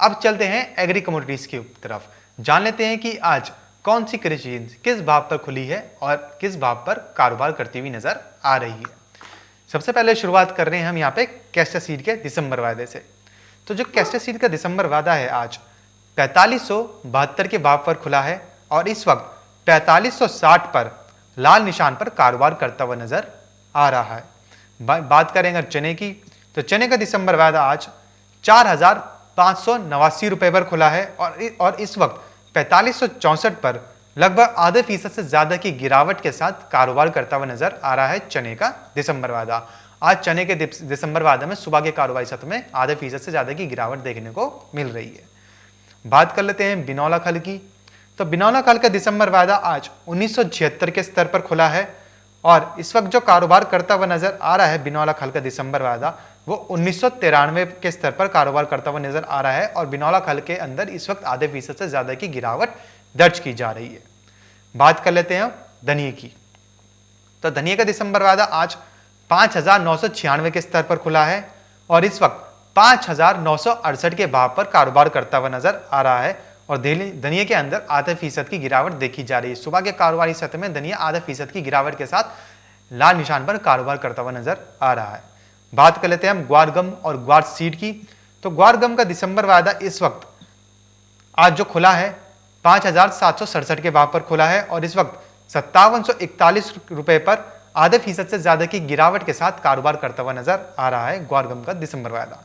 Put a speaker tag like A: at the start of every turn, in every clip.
A: अब चलते हैं एग्री कमोडिटीज की तरफ, जान लेते हैं कि आज कौन सी कृषि जिन्स किस भाव पर खुली है और किस भाव पर कारोबार करती हुई नजर आ रही है। सबसे पहले शुरुआत कर रहे हैं हम यहाँ पे कैस्टर सीड के दिसंबर वायदे से। तो जो कैस्टर सीड का दिसंबर वायदा है आज 4572 के भाव पर खुला है और इस वक्त 4560 पर लाल निशान पर कारोबार करता हुआ नजर आ रहा है। बात करें अगर चने की, तो चने का दिसंबर वायदा आज 4589 रुपए पर खुला है और इस वक्त 4564 पर लगभग आधे फीसद से ज्यादा की गिरावट के साथ कारोबार करता हुआ नजर आ रहा है चने का दिसंबर वायदा। आज चने के दिसंबर वायदे में सुबह के कारोबारी सत्र में आधे फीसद से ज्यादा की गिरावट देखने को मिल रही है। बात कर लेते हैं बिनौला खल की। तो बिनौला खल का दिसंबर वायदा आज 1976 के स्तर पर खुला है और इस वक्त जो कारोबार करता हुआ नजर आ रहा है बिनौला खल का दिसंबर वायदा वो 1993 के स्तर पर कारोबार करता हुआ नजर आ रहा है और बिनौला खल के अंदर इस वक्त आधे फीसद से ज्यादा की गिरावट दर्ज की जा रही है। बात कर लेते हैं धनिये की। तो धनिये का दिसंबर वायदा आज 5996 के स्तर पर खुला है और इस वक्त 5968 के भाव पर कारोबार करता हुआ नजर आ रहा है और धनिये के अंदर आधे फीसद की गिरावट देखी जा रही है। सुबह के कारोबारी सत्र में धनिया आधे फीसद की गिरावट के साथ लाल निशान पर कारोबार करता हुआ नजर आ रहा है। बात कर लेते हैं हम ग्वार गम और ग्वार सीड की। तो ग्वार गम का दिसंबर वायदा इस वक्त आज जो खुला है 5767 के भाव पर खुला है और इस वक्त 5741 रुपए पर आधे फीसद से ज्यादा की गिरावट के साथ कारोबार करता हुआ नजर आ रहा है ग्वार गम का दिसंबर वायदा।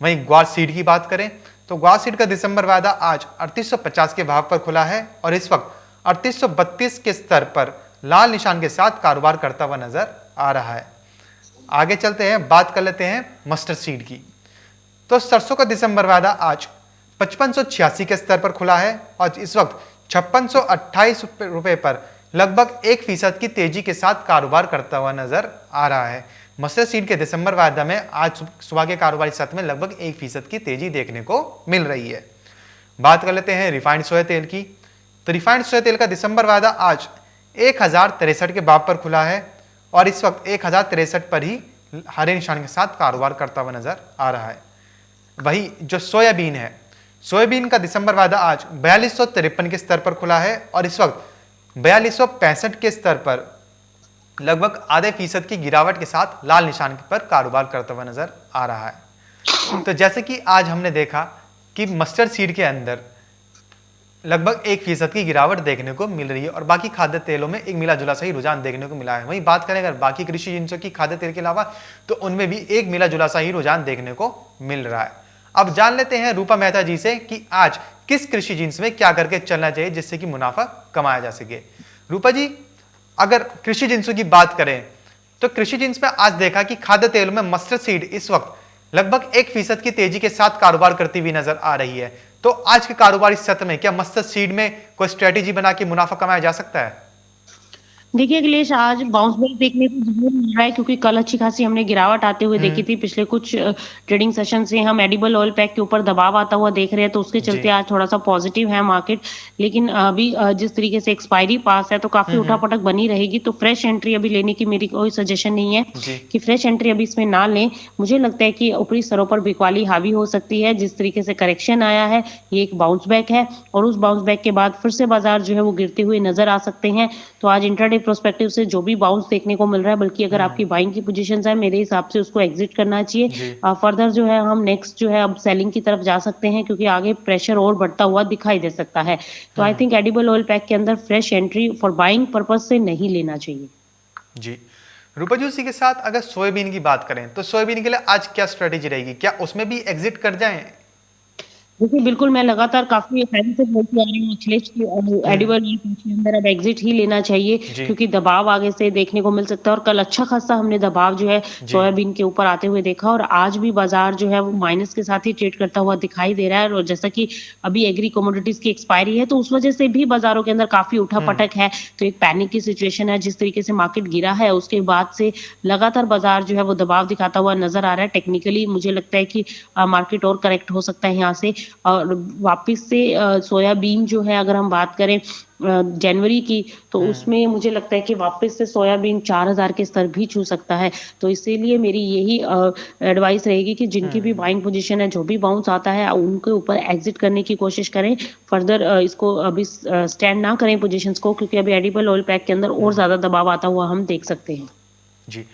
A: वहीं ग्वार सीड की बात करें तो ग्वार सीड का दिसंबर वायदा आज 3850 के भाव पर खुला है और इस वक्त 3832 के स्तर पर लाल निशान के साथ कारोबार करता हुआ नजर आ रहा है। आगे चलते हैं, बात कर लेते हैं मस्टर्ड सीड की। तो सरसों का दिसंबर वायदा आज 5586 के स्तर पर खुला है और इस वक्त 5628 रुपए पर लगभग 1% की तेजी के साथ कारोबार करता हुआ नजर आ रहा है। मस्टर्ड सीड के दिसंबर वायदा में आज सुबह के कारोबारी सत्र में लगभग 1% की तेजी देखने को मिल रही है। बात कर लेते हैं रिफाइंड सोया तेल की। तो रिफाइंड सोया तेल का दिसंबर वायदा आज 1063 के भाव पर खुला है और इस वक्त 1063 पर ही हरे निशान के साथ कारोबार करता हुआ नजर आ रहा है। वही जो सोयाबीन है, सोयाबीन का दिसंबर वायदा आज 4253 के स्तर पर खुला है और इस वक्त 4265 के स्तर पर लगभग आधे फीसद की गिरावट के साथ लाल निशान पर कारोबार करता हुआ नजर आ रहा है। तो जैसे कि आज हमने देखा कि मस्टर्ड सीड के अंदर लगभग 1% की गिरावट देखने को मिल रही है और बाकी खाद्य तेलों में एक मिला जुला सा ही रुझान देखने को मिला है। वहीं बात करें अगर बाकी कृषि जिन्सों की खाद्य तेल के अलावा तो उनमें भी एक मिला जुला सा ही रुझान देखने को मिल रहा है। अब जान लेते हैं रूपा मेहता जी से कि आज किस कृषि जिन्स में क्या करके चलना चाहिए जिससे कि मुनाफा कमाया जा सके। रूपा जी, अगर कृषि जिन्सों की बात करें तो कृषि जिन्स में आज देखा कि खाद्य तेलों में मस्टर्ड सीड इस वक्त लगभग 1% की तेजी के साथ कारोबार करती हुई नजर आ रही है। तो आज के कारोबारी सत्र में क्या मस्टर्ड सीड में कोई स्ट्रेटेजी बना के मुनाफा कमाया जा सकता है?
B: देखिए अखिलेश, आज बाउंस बैक देखने को जरूर मिल रहा है क्योंकि कल अच्छी खासी हमने गिरावट आते हुए देखी थी। पिछले कुछ ट्रेडिंग सेशन से हम एडिबल ऑयल पैक के ऊपर दबाव आता हुआ देख रहे हैं, तो उसके चलते आज थोड़ा सा पॉजिटिव है मार्केट। लेकिन अभी जिस तरीके से एक्सपायरी पास है तो काफी उठापटक बनी रहेगी, तो फ्रेश एंट्री अभी लेने की मेरी कोई सजेशन नहीं है कि फ्रेश एंट्री अभी इसमें ना लें। मुझे लगता है कि ऊपरी स्तरों पर बिकवाली हावी हो सकती है। जिस तरीके से करेक्शन आया है ये एक बाउंस बैक है और उस बाउंस बैक के बाद फिर से बाजार जो है वो गिरते हुए नजर आ सकते हैं। तो आज इंट्राडे प्रोस्पेक्टिव से जो भी बाउंस देखने को मिल रहा है, बल्कि अगर आपकी बाइंग की पोजीशंस है मेरे हिसाब से उसको एग्जिट करना चाहिए। फर्दर जो है हम नेक्स्ट जो है अब सेलिंग की तरफ जा सकते हैं क्योंकि आगे प्रेशर और बढ़ता हुआ दिखाई दे सकता है। तो I think edible oil pack के अंदर fresh entry for buying purpose से नहीं लेना चाहिए।
A: जी रूपा जी, उसी के साथ अगर सोयाबीन की बात करें तो सोयाबीन के लिए आज क्या स्ट्रेटेजी रहेगी? क्या उसमें भी एग्जिट कर जाएं?
B: देखिए बिल्कुल, मैं लगातार काफी पहले से बोलती आ रही हूँ अखिलेश की एडिबल ऑयल के अंदर अब एग्जिट ही लेना चाहिए क्योंकि दबाव आगे से देखने को मिल सकता है। और कल अच्छा खासा हमने दबाव जो है सोयाबीन के ऊपर आते हुए देखा और आज भी बाजार जो है वो माइनस के साथ ही ट्रेड करता हुआ दिखाई दे रहा है। और जैसा कि अभी एग्री कमोडिटीज की एक्सपायरी है तो उस वजह से भी बाजारों के अंदर काफी उठापटक है, तो एक पैनिक की सिचुएशन है। जिस तरीके से मार्केट गिरा है उसके बाद से लगातार बाजार जो है वो दबाव दिखाता हुआ नजर आ रहा है। टेक्निकली मुझे लगता है कि मार्केट और करेक्ट हो सकता है यहाँ से। और वापस से सोयाबीन जो है अगर हम बात करें जनवरी की, तो
A: हम्म।
B: उसमें मुझे लगता है कि वापस से सोयाबीन 4000 के स्तर भी छू सकता है। तो इसीलिए मेरी यही एडवाइस रहेगी कि जिनकी भी
A: हम्म।
B: बाइंग पोजीशन है, जो भी बाउंस आता है, उनके ऊपर एग्जिट करने की कोशिश करें। फर्दर इसको अभी स्टैंड ना करें पोजीशंस को, क्योंकि अभी एडिबल ऑयल पैक के अंदर और
A: हम्म।
B: ज्यादा दबाव आता हुआ हम देख सकते हैं।
A: जी।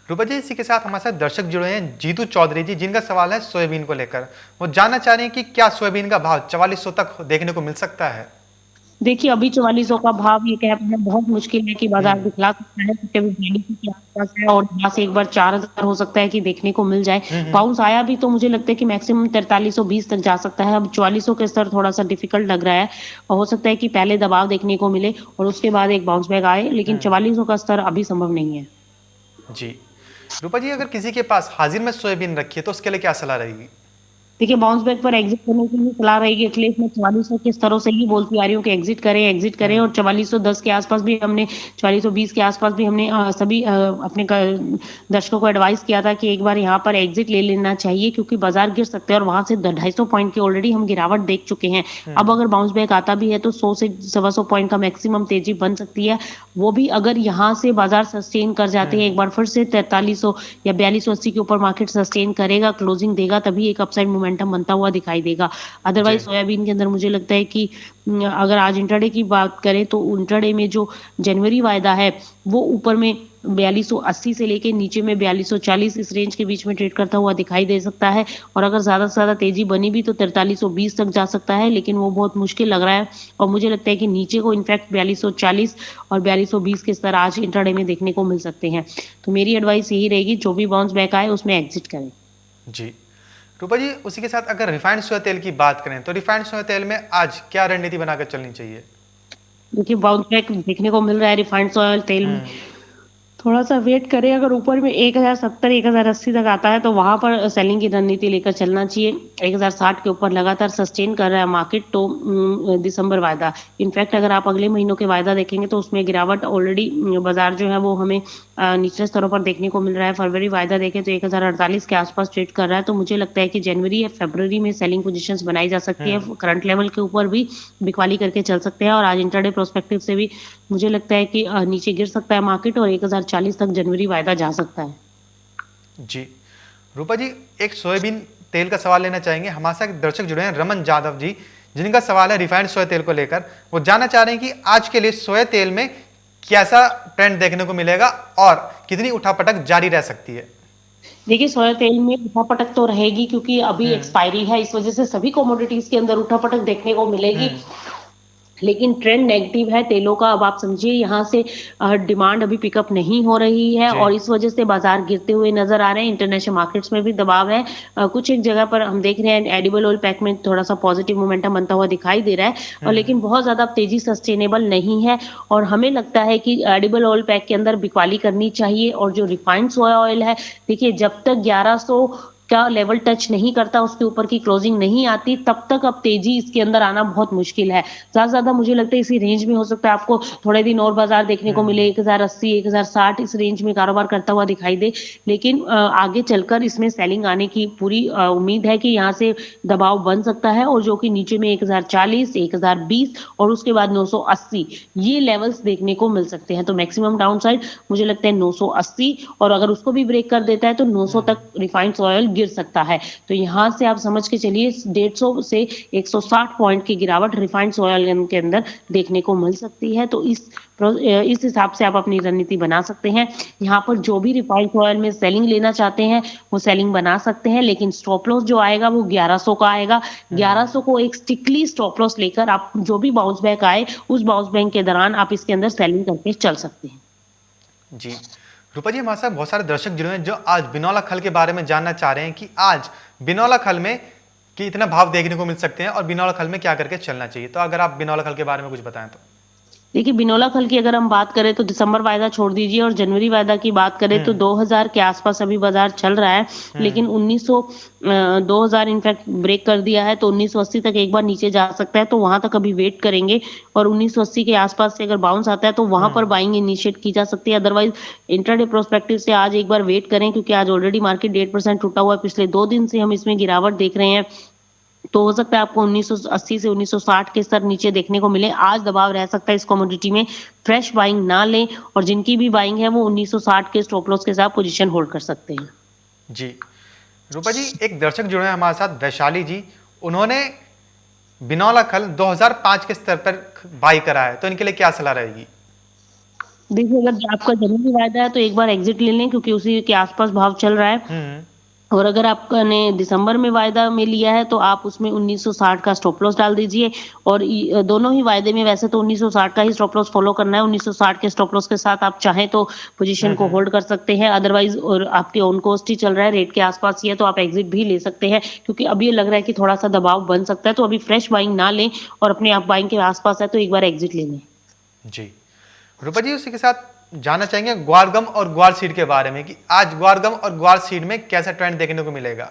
A: रूपा जी, इसी के साथ हमारे साथ दर्शक जुड़े हैं जीतू चौधरी जी, जिनका सवाल है सोयाबीन को लेकर। वो जानना चाह रहे हैं कि क्या सोयाबीन का भाव 4400 तक देखने को मिल सकता है?
B: देखिए, अभी 4400 का भाव ये कह पाना बहुत मुश्किल है कि बाजार
A: हम्म।
B: दिखला सकता है, क्योंकि अभी 4200 के आसपास है और यहाँ से एक बार 4000 हो सकता है कि देखने को मिल जाए।
A: हम्म।
B: बाउंस आया भी तो मुझे लगता है कि मैक्सिमम 4320 तक जा सकता है। अब 4400 के स्तर थोड़ा सा डिफिकल्ट लग रहा है, और हो सकता है कि पहले दबाव देखने को मिले और उसके बाद एक बाउंस बैक आए, लेकिन
A: हम्म।
B: 4400 का स्तर अभी संभव नहीं है।
A: जी। रूपा जी, अगर किसी के पास हाजिर में सोयाबीन रखी है तो उसके लिए क्या सलाह रहेगी?
B: देखिए, बाउंस बैक पर एग्जिट करने की ही सलाह रहेगी। एटलीस्ट मैं 4400 के स्तरों से ही बोलती आ रही हूँ कि एग्जिट करें। और
A: हम्म।
B: 4410 के आसपास भी हमने, 4420 के आसपास भी हमने सभी अपने दर्शकों को एडवाइस किया था कि एक बार यहाँ पर एग्जिट ले लेना चाहिए, क्योंकि बाजार गिर सकते हैं और वहां से 250 पॉइंट की ऑलरेडी हम गिरावट देख चुके हैं। अब
A: हम्म।
B: अगर बाउंस बैक आता भी है तो 100 से 125 पॉइंट का मैक्सिमम तेजी बन सकती है। वो भी अगर यहाँ से बाजार सस्टेन कर जाते हैं,
A: हम्म।
B: एक बार फिर से 4300 या 4280 के ऊपर मार्केट सस्टेन करेगा, क्लोजिंग देगा, तभी एक अपसाइड मोमेंटम बनता हुआ दिखाई देगा।
A: जी।
B: अदरवाइज सोयाबीन के अंदर मुझे लगता है कि अगर आज इंट्राडे की बात करें तो इंट्राडे में जो जनवरी वायदा है वो ऊपर में 4280 से लेके नीचे में 4240 इस रेंज के बीच में ट्रेड करता हुआ दिखाई दे सकता है। और अगर ज्यादा से ज्यादा तेजी बनी भी तो 4320 तक जा सकता है, लेकिन वो बहुत मुश्किल लग रहा है। और मुझे लगता है कि नीचे को इनफैक्ट 4240 और 4220 के स्तर आज इंट्राडे में देखने को मिल सकते हैं। तो मेरी एडवाइस यही रहेगी, जो भी बाउंस बैक आए उसमें एग्जिट करें।
A: जी। रूपा जी, उसी के साथ अगर रिफाइंड सोया तेल की बात करें तो रिफाइंड सोया तेल में आज क्या रणनीति बनाकर चलनी चाहिए?
B: देखिए, बाउंस बैक देखने को मिल रहा है रिफाइंड ऑयल तेल में।
A: हम्म।
B: थोड़ा सा वेट करें, अगर ऊपर में 1070 1080 तक आता है तो वहां पर सेलिंग की रणनीति लेकर चलना चाहिए। 1060 के ऊपर लगातार सस्टेन कर रहा है मार्केट, तो दिसंबर वायदा, इनफैक्ट अगर आप अगले महीनों के वायदा देखेंगे तो उसमें गिरावट ऑलरेडी बाजार जो है वो हमें निचले स्तरों पर देखने को मिल रहा है। फरवरी वायदा देखें तो 1048 के आसपास ट्रेड कर रहा है। तो मुझे लगता है कि जनवरी या फरवरी में सेलिंग पोजीशंस बनाई जा सकती है।
A: हम्म।
B: करंट लेवल के ऊपर भी बिकवाली करके चल सकते हैं, और आज इंटरडे प्रोस्पेक्टिव से भी मुझे लगता है कि नीचे गिर सकता है मार्केट और 1040 तक जनवरी वायदा जा सकता है।
A: जी। रूपा जी, एक सोयाबीन तेल का सवाल लेना चाहेंगे। हमारे साथ एक दर्शक जुड़े हैं रमन जाधव जी, जिनका सवाल है रिफाइंड सोया तेल को लेकर। वो जानना चाह रहे हैं कि आज के लिए सोया तेल में कैसा ट्रेंड देखने को मिलेगा और कितनी उठापटक जारी रह सकती है?
B: देखिए, सोया तेल में उठापटक तो रहेगी, क्योंकि अभी
A: हम्म।
B: एक्सपायरी है, इस वजह से सभी कमोडिटीज के अंदर उठापटक देखने को मिलेगी।
A: हम्म।
B: लेकिन ट्रेंड नेगेटिव है तेलों का। अब आप समझिए, यहाँ से डिमांड अभी पिकअप नहीं हो रही है
A: जी।
B: और इस वजह से बाजार गिरते हुए नजर आ रहे हैं। इंटरनेशनल मार्केट्स में भी दबाव है। कुछ एक जगह पर हम देख रहे हैं एडिबल ऑयल पैक में थोड़ा सा पॉजिटिव मोमेंटम बनता हुआ दिखाई दे रहा है, और
A: हम्म।
B: लेकिन बहुत ज्यादा तेजी सस्टेनेबल नहीं है। और हमें लगता है कि एडिबल ऑयल पैक के अंदर बिकवाली करनी चाहिए। और जो रिफाइंड सोया ऑयल है, देखिए, जब तक 1100 का लेवल टच नहीं करता, उसके ऊपर की क्लोजिंग नहीं आती, तब तक अब तेजी इसके अंदर आना बहुत मुश्किल है। ज्यादा से ज्यादा मुझे लगता है इसी रेंज में हो सकता है आपको थोड़े दिन और बाजार देखने को मिले,
A: हम्म।
B: 1080 1060 इस रेंज में कारोबार करता हुआ दिखाई दे। लेकिन आगे चलकर इसमें सेलिंग आने की पूरी उम्मीद है कि यहाँ से दबाव बन सकता है, और जो कि नीचे में 1040 1020 और उसके बाद 980 ये लेवल्स देखने को मिल सकते हैं। तो मैक्सिमम डाउन साइड मुझे लगता है 980, और अगर उसको भी ब्रेक कर देता है तो 900
A: हम्म।
B: तक रिफाइंड ऑयल गिर सकता है। तो यहाँ से आप समझ के चलिए 150 से 160 पॉइंट की गिरावट रिफाइंड ऑयल के अंदर देखने को मिल सकती है। तो इस हिसाब से आप अपनी रणनीति बना सकते हैं। यहाँ पर जो भी रिफाइंड ऑयल में सेलिंग लेना चाहते हैं वो सेलिंग बना सकते हैं, लेकिन स्टॉप लॉस जो आएगा वो 1100 का आएगा। 1100 को एक स्टिकली स्टॉप लॉस लेकर आप जो भी बाउंस बैक आए उस बाउंस बैक के दौरान आप इसके अंदर सेलिंग करके चल सकते हैं।
A: जी। रूपा जी, हमारे साथ बहुत सारे दर्शक जुड़े हैं जो आज बिनौला खल के बारे में जानना चाह रहे हैं कि आज बिनौला खल में कितना भाव देखने को मिल सकते हैं और बिनौला खल में क्या करके चलना चाहिए। तो अगर आप बिनौला खल के बारे में कुछ बताएं तो।
B: देखिए, बिनौला खल की अगर हम बात करें तो दिसंबर वायदा छोड़ दीजिए और जनवरी वायदा की बात करें तो
A: हम्म।
B: 2000 के आसपास अभी बाजार चल रहा है। लेकिन 2000 इनफैक्ट ब्रेक कर दिया है, तो 1980 तक एक बार नीचे जा सकता है, तो वहां तक अभी वेट करेंगे। और 1980 के आसपास से अगर बाउंस आता है तो वहां पर बाइंग इनिशिएट की जा सकती है। अदरवाइज इंट्राडे प्रोस्पेक्टिव से आज एक बार वेट करें, क्योंकि आज ऑलरेडी मार्केट 1.5% टूटा हुआ है। पिछले 2 दिन से हम इसमें गिरावट देख रहे हैं। तो हो सकता है आपको 1980 से 1960 के स्तर नीचे देखने को मिले। आज दबाव रह सकता है इस कमोडिटी में, फ्रेश बाइंग ना लें और जिनकी भी बाइंग है वो 1960 के स्टॉप लॉस के साथ पोजीशन होल्ड कर सकते हैं।
A: जी। रूपा जी, एक दर्शक जुड़े हैं हमारे साथ, वैशाली जी। उन्होंने बिनौला कल 2005 के स्तर पर बाई करा है, तो इनके लिए क्या सलाह रहेगी?
B: देखिए, अगर आपका ज़रूरी वायदा है तो एक बार एग्ज़िट ले लें क्योंकि उसी के आस-पास भाव चल रहा है।
A: हम्म।
B: और अगर आपने दिसंबर में वायदा में लिया है तो आप उसमें 1960 का स्टॉप लॉस डाल दीजिए और दोनों ही वायदे में वैसे तो 1960 का ही स्टॉप लॉस फॉलो करना है। 1960 के स्टॉप लॉस के साथ आप चाहें तो पोजीशन को होल्ड कर सकते हैं, अदरवाइज और आपके ऑन कॉस्ट ही चल रहा है, रेट के आसपास ही है तो आप एग्जिट भी ले सकते हैं क्योंकि अभी ये लग रहा है कि थोड़ा सा दबाव बन सकता है। तो अभी फ्रेश बाइंग ना लें और अपने आप बाइंग के आसपास है तो एक बार एग्जिट ले लें।
A: जी। रूपा जी, उसी के साथ जानना चाहेंगे ग्वारगम और ग्वार सीड के बारे में कि आज ग्वारगम और ग्वार सीड में कैसा ट्रेंड देखने को मिलेगा?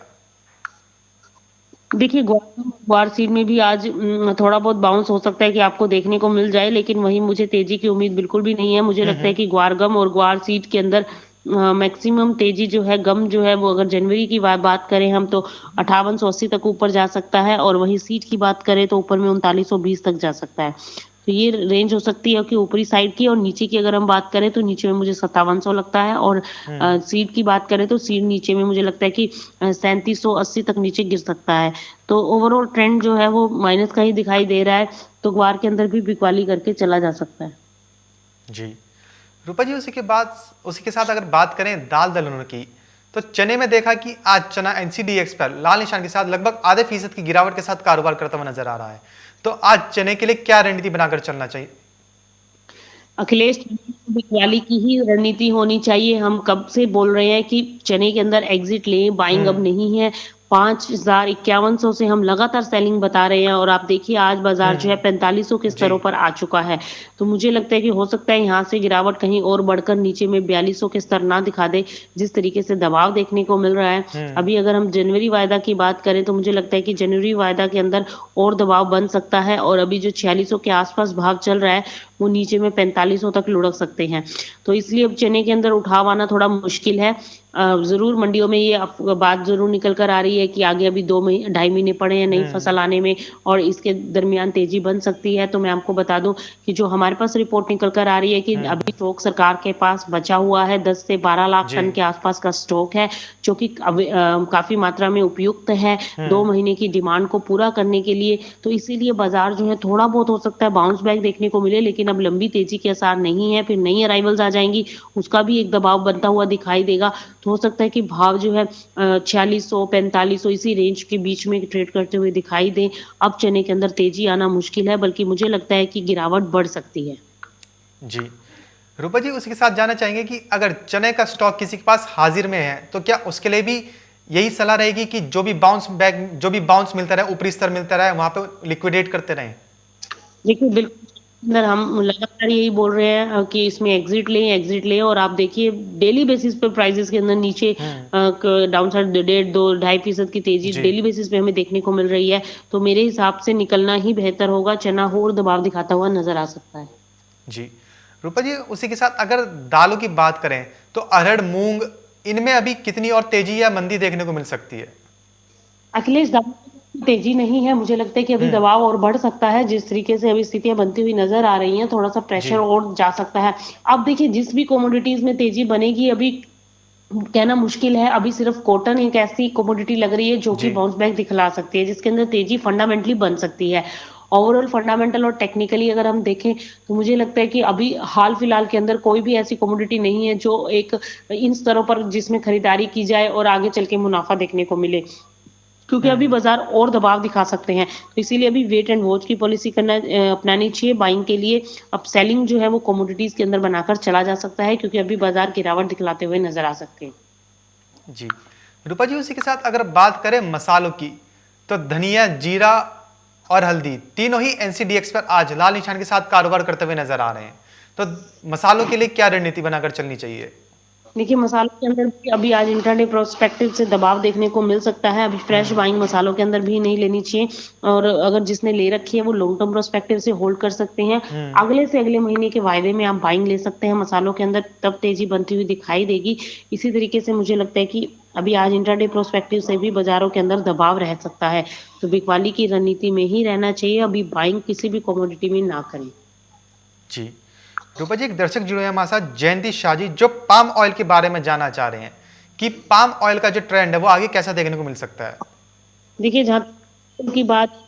B: देखिए, ग्वार सीड में भी आज थोड़ा बहुत बाउंस हो सकता है कि आपको देखने को मिल जाए, लेकिन वहीं मुझे तेजी की उम्मीद बिल्कुल भी नहीं है। मुझे लगता है कि ग्वार गम और ग्वार सीड के अंदर मैक्सिमम तेजी जो है, गम जो है वो अगर जनवरी की बात करें हम तो 5880 तक ऊपर जा सकता है और वहीं सीड की बात करें तो ऊपर में 3920 तक जा सकता है। तो ये रेंज हो सकती है कि ऊपरी साइड की, और नीचे की अगर हम बात करें तो नीचे में मुझे 5700 लगता है और सीड की बात करें तो सीड नीचे में मुझे लगता है कि 3780 तक नीचे गिर सकता है। तो ओवरऑल ट्रेंड जो है वो माइनस का ही दिखाई दे रहा है, तो ग्वार के अंदर भी बिकवाली करके चला जा सकता है।
A: जी। रूपा जी, उसी के साथ अगर बात करें दाल दलहन की, तो चने में देखा कि आज चना एनसीडीएक्स पर लाल निशान के साथ लगभग आधे फीसद की गिरावट के साथ कारोबार करता हुआ नजर आ रहा है। तो आज चने के लिए क्या रणनीति बनाकर चलना चाहिए?
B: अखिलेश, बिकवाली की ही रणनीति होनी चाहिए। हम कब से बोल रहे हैं कि चने के अंदर एग्जिट लें, बाइंग अब नहीं है। 5051 से हम लगातार सेलिंग बता रहे हैं और आप देखिए आज बाजार जो है 4500 के
A: जी।
B: स्तरों पर आ चुका है। तो मुझे लगता है कि हो सकता है यहाँ से गिरावट कहीं और बढ़कर नीचे में 4200 के स्तर ना दिखा दे, जिस तरीके से दबाव देखने को मिल रहा है। अभी अगर हम जनवरी वायदा की बात करें तो मुझे लगता है कि जनवरी वायदा के अंदर और दबाव बन सकता है और अभी जो 4600 के आसपास भाव चल रहा है वो नीचे में 4500 तक लुढ़क सकते हैं। तो इसलिए अब चने के अंदर उठाव आना थोड़ा मुश्किल है। ज़रूर मंडियों में ये बात ज़रूर निकल कर आ रही है कि आगे अभी 2 ढाई महीने पड़े हैं नई फसल आने में और इसके दरमियान तेजी बन सकती है। तो मैं आपको बता दूं कि जो हमारे पास रिपोर्ट निकल कर आ रही है कि अभी स्टॉक सरकार के पास बचा हुआ है 10 से 12 लाख टन के आसपास का स्टॉक है, जो कि काफी मात्रा में उपयुक्त है 2 महीने की डिमांड को पूरा करने के लिए। तो इसीलिए बाजार जो है थोड़ा बहुत हो सकता है बाउंस बैक देखने को मिले, लेकिन अब लंबी तेजी के आसार नहीं है। फिर नई अराइवल्स आ जाएंगी, उसका भी एक दबाव बनता हुआ दिखाई देगा। तो हो सकता है कि भाव जो है 4600 4500 इसी रेंज के बीच में ट्रेड करते हुए दिखाई दे। अब चने के अंदर तेजी आना मुश्किल है, बल्कि मुझे लगता है कि गिरावट बढ़ सकती है।
A: जी। रूपा जी, उसी के साथ जानना चाहेंगे कि अगर चने का स्टॉक किसी के पास हाजिर में है तो क्या उसके लिए भी यही सलाह रहेगी कि जो भी बाउंस मिलता रहे, ऊपरी स्तर मिलता रहे, वहां पे लिक्विडेट करते रहें?
B: देखिए, बिल्कुल अंदर हम लगातार यही बोल रहे हैं कि इसमें एग्जिट लें और आप देखिए डेली बेसिस पे प्राइसेस के अंदर नीचे डाउन साइड 1.5-2-2.5% की तेजी डेली बेसिस पे हमें देखने को मिल रही है। तो मेरे हिसाब से निकलना ही बेहतर होगा, चना और दबाव दिखाता हुआ नजर आ सकता है।
A: जी। रूपा जी, उसी के साथ अगर दालों की बात करें तो अरहर, मूंग, इनमें अभी कितनी और तेजी या मंदी देखने को मिल सकती है?
B: अखिलेश, दबाव तेजी नहीं है, मुझे लगता है कि अभी दबाव और बढ़ सकता है। जिस तरीके से अभी स्थितियां बनती हुई नजर आ रही हैं, थोड़ा सा प्रेशर और जा सकता है। अब देखिए, जिस भी कमोडिटीज में तेजी बनेगी अभी कहना मुश्किल है। अभी सिर्फ कॉटन एक ऐसी कमोडिटी लग रही है जो कि बाउंस बैक दिखला सकती है, जिसके अंदर तेजी फंडामेंटली बन सकती है। ओवरऑल फंडामेंटल और टेक्निकली अगर हम देखें तो मुझे लगता है कि अभी हाल फिलहाल के अंदर कोई भी ऐसी कमोडिटी नहीं है जो एक इन स्तरों पर जिसमें खरीदारी की जाए और आगे चल के मुनाफा देखने को मिले, क्योंकि अभी बाजार और दबाव दिखा सकते हैं। तो इसीलिए अभी वेट एंड वॉच की पॉलिसी अपनानी चाहिए बाइंग के लिए। अब सेलिंग जो है वो कमोडिटीज के अंदर बनाकर चला जा सकता है, क्योंकि अभी बाजार गिरावट दिखलाते हुए नजर आ सकते हैं।
A: जी। रूपा जी, उसी के साथ अगर बात करें मसालों की, तो धनिया, जीरा और हल्दी तीनों ही एनसीडीएक्स पर आज लाल निशान के साथ कारोबार करते हुए नजर आ रहे हैं। तो मसालों के लिए क्या रणनीति बनाकर चलनी चाहिए?
B: देखिए, मसालों के अंदर भी अभी आज इंट्राडे प्रोस्पेक्टिव से दबाव देखने को मिल सकता है। अभी फ्रेश
A: हम्म।
B: बाइंग मसालों के अंदर भी नहीं लेनी चाहिए और अगर जिसने ले रखी है वो लॉन्ग टर्म प्रोस्पेक्टिव से होल्ड कर सकते हैं।
A: हम्म।
B: अगले से अगले महीने के वायदे में आप बाइंग ले सकते हैं मसालों के अंदर, तब तेज़ी बनती हुई दिखाई देगी। इसी तरीके से मुझे लगता है कि अभी आज इंट्राडे प्रोस्पेक्टिव से भी बाज़ारों के अंदर दबाव रह सकता है। तो बिकवाली की रणनीति में ही रहना चाहिए, अभी बाइंग किसी भी कमोडिटी में ना करें।
A: जी। रूपा जी, एक दर्शक जुड़े हैं हमारे साथ, जयंती शाह जी, जो पाम ऑयल के बारे में जानना चाह रहे हैं कि पाम ऑयल का जो ट्रेंड है वो आगे कैसा देखने को मिल सकता है।
B: देखिए, जहाँ की बात,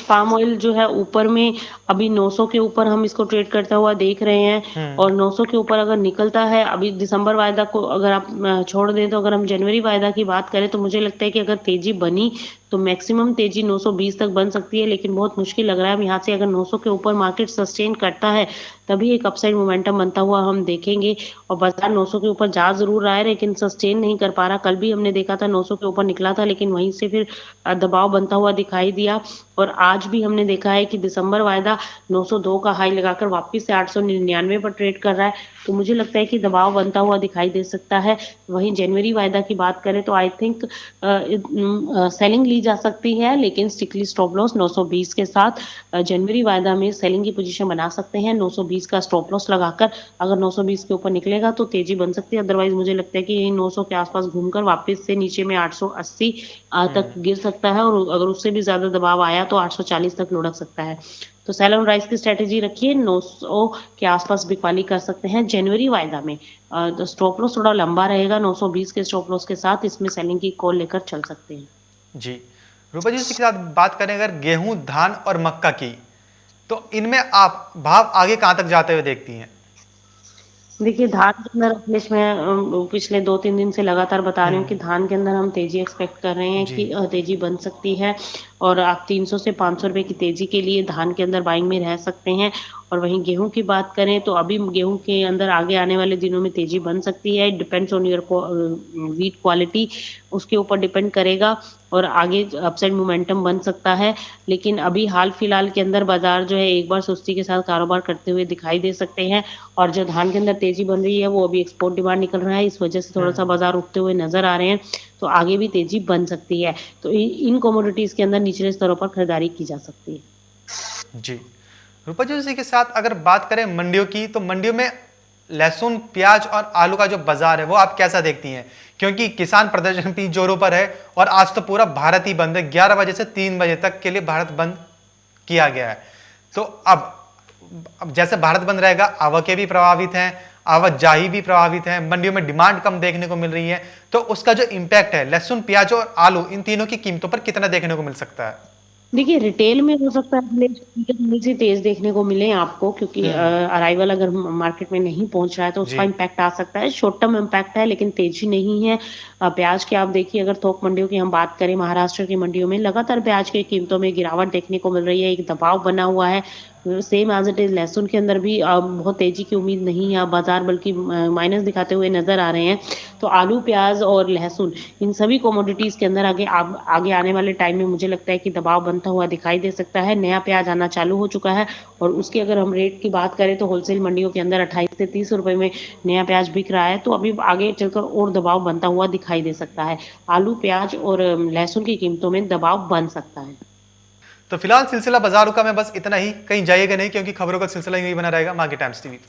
B: पाम ऑयल जो है ऊपर में अभी 900 के ऊपर हम इसको ट्रेड करता हुआ देख रहे हैं
A: हम्म।
B: और 900 के ऊपर अगर निकलता है, अभी दिसंबर वायदा को अगर आप छोड़ दें, तो अगर हम जनवरी वायदा की बात करें तो मुझे लगता है कि अगर तेजी बनी तो मैक्सिमम तेजी 920 तक बन सकती है, लेकिन बहुत मुश्किल लग रहा है। अब यहाँ से अगर 900 के ऊपर मार्केट सस्टेन करता है तभी एक अपसाइड मोमेंटम बनता हुआ हम देखेंगे और बाजार 900 के ऊपर जा जरूर रहा है लेकिन सस्टेन नहीं कर पा रहा। कल भी हमने देखा था 900 के ऊपर निकला था लेकिन वहीं से फिर दबाव बनता हुआ दिखाई दिया और आज भी हमने देखा है कि दिसंबर वायदा 902 का हाई लगाकर वापस से 899 पर ट्रेड कर रहा है। तो मुझे लगता है कि दबाव बनता हुआ दिखाई दे सकता है। वहीं जनवरी वायदा की बात करें तो आई थिंक सेलिंग ली जा सकती है, लेकिन स्टिकली स्टॉप लॉस 920 के साथ जनवरी वायदा में सेलिंग की पोजीशन बना सकते हैं 920 का स्टॉप लॉस लगाकर। अगर 920 के ऊपर निकलेगा तो तेजी बन सकती है, अदरवाइज मुझे लगता है कि यही 900 के आसपास घूमकर वापस से नीचे में 880 तक गिर सकता है और अगर उससे भी ज्यादा दबाव आया तो 840 तक लुढ़क सकता है। तो सेल ऑन राइज की स्ट्रेटेजी रखिए, 900 के आसपास बिकवाली कर सकते हैं जनवरी वायदा में। तो स्टॉप लॉस थोड़ा लंबा रहेगा 920 के स्टॉप लॉस के साथ, इसमें सेलिंग की कॉल लेकर चल सकते हैं।
A: जी। रूपा जी, इसी के साथ बात करें अगर गेहूं, धान और मक्का की, तो इनमें आप भाव आगे कहां तक जाते हुए देखती हैं।
B: देखिए, धान के अंदर अखिलेश, मैं पिछले 2-3 दिन से लगातार बता रही हूँ कि
A: हम्म।
B: धान के अंदर हम तेजी एक्सपेक्ट कर रहे हैं
A: जी।
B: कि तेजी बन सकती है और आप 300 से 500 रुपए की तेजी के लिए धान के अंदर बाइंग में रह सकते हैं। और वहीं गेहूं की बात करें तो अभी गेहूं के अंदर आगे आने वाले दिनों में तेजी बन सकती है। Depends on your wheat quality, उसके ऊपर डिपेंड करेगा और आगे अपसाइड मोमेंटम बन सकता है। लेकिन अभी हाल फिलहाल के अंदर बाजार जो है एक बार सुस्ती के साथ कारोबार करते हुए दिखाई दे सकते हैं और जो धान के अंदर तेजी बन रही है वो अभी एक्सपोर्ट डिमांड निकल रहा है, इस वजह से थोड़ा सा बाजार उठते हुए नजर आ रहे हैं। तो आगे भी तेजी बन सकती है। तो इन कमोडिटीज के अंदर निचले स्तरों पर खरीदारी की जा सकती है।
A: जी। रूपा जी, इसी के साथ अगर बात करें मंडियों की, तो मंडियों में लहसुन, प्याज और आलू का जो बाजार है वो आप कैसा देखती हैं, क्योंकि किसान प्रदर्शन भी जोरों पर है और आज तो पूरा भारत ही बंद है। 11 बजे से 3 बजे तक के लिए भारत बंद किया गया है। तो अब जैसे भारत बंद रहेगा, आवकें भी प्रभावित हैं, आवाजाही भी प्रभावित है, मंडियों में डिमांड कम देखने को मिल रही है, तो उसका जो इंपैक्ट है लहसुन, प्याज और आलू, इन तीनों की कीमतों पर कितना देखने को मिल सकता है।
B: देखिए, रिटेल में हो सकता है थोड़ी सी तेज देखने को मिले आपको, क्योंकि
A: हम्म।
B: अराइवल अगर मार्केट में नहीं पहुंच रहा है तो उसका
A: जी।
B: इम्पैक्ट आ सकता है। शॉर्ट टर्म इम्पैक्ट है लेकिन तेजी नहीं है। प्याज की आप देखिए, अगर थोक मंडियों की हम बात करें, महाराष्ट्र की मंडियों में लगातार प्याज की कीमतों में गिरावट देखने को मिल रही है, एक दबाव बना हुआ है। सेम एज इट इज लहसुन के अंदर भी बहुत तेजी की उम्मीद नहीं है, बाजार बल्कि माइनस दिखाते हुए नजर आ रहे हैं। तो आलू, प्याज और लहसुन, इन सभी कोमोडिटीज के अंदर आगे आने वाले टाइम में मुझे लगता है कि दबाव बनता हुआ दिखाई दे सकता है। नया प्याज आना चालू हो चुका है और उसकी अगर हम रेट की बात करें तो होलसेल मंडियों के अंदर 28 से 30 रुपए में नया प्याज बिक रहा है। तो अभी आगे चलकर और दबाव बनता हुआ दिखाई दे सकता है। आलू, प्याज और लहसुन की कीमतों में दबाव बन सकता है।
A: तो फिलहाल सिलसिला बाजारों का मैं बस इतना ही, कहीं जाइएगा नहीं क्योंकि खबरों का सिलसिला यही बना रहेगा मार्केट टाइम्स टीवी।